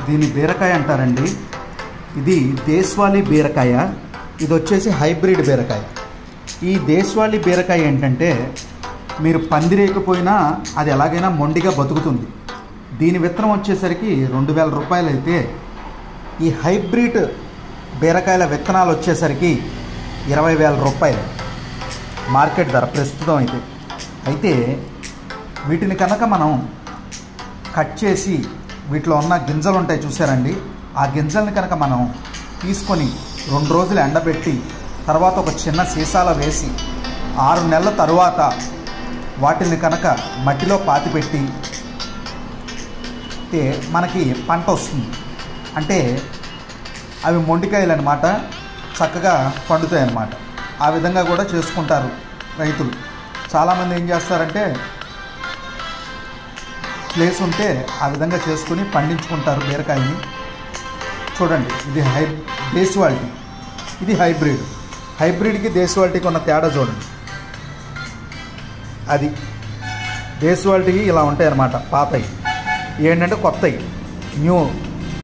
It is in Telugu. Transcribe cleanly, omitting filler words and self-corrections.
దీని బీరకాయ అంటారండి. ఇది దేశవాళీ బీరకాయ. ఇది వచ్చేసి హైబ్రిడ్ బీరకాయ. ఈ దేశవాళీ బీరకాయ ఏంటంటే మీరు పందిరేకపోయినా అది ఎలాగైనా మొండిగా బతుకుతుంది. దీని విత్తనం వచ్చేసరికి 2000 రూపాయలు అయితే ఈ హైబ్రిడ్ బీరకాయల విత్తనాలు వచ్చేసరికి 20,000 రూపాయలు మార్కెట్ ధర ప్రస్తుతం అయితే వీటిని కనుక మనం కట్ చేసి వీటిలో ఉన్న గింజలు ఉంటాయి చూసారండి, ఆ గింజల్ని కనుక మనం తీసుకొని 2 రోజులు ఎండబెట్టి తర్వాత ఒక చిన్న సీసాలో వేసి 6 నెలల తరువాత వాటిని కనుక మట్టిలో పాతిపెట్టి మనకి పంట వస్తుంది. అంటే అవి మొండికాయలు అన్నమాట, చక్కగా పండుతాయి అన్నమాట. ఆ విధంగా కూడా చేసుకుంటారు రైతులు. చాలామంది ఏం చేస్తారంటే ప్లేస్ ఉంటే ఆ విధంగా చేసుకుని పండించుకుంటారు బీరకాయని. చూడండి, ఇది దేశవాళీ, ఇది హైబ్రిడ్కి దేశవాళీకి ఉన్న తేడా చూడండి. అది దేశవాళీకి ఇలా ఉంటాయి అన్నమాట, పాతవి ఏంటంటే కొత్తవి, న్యూ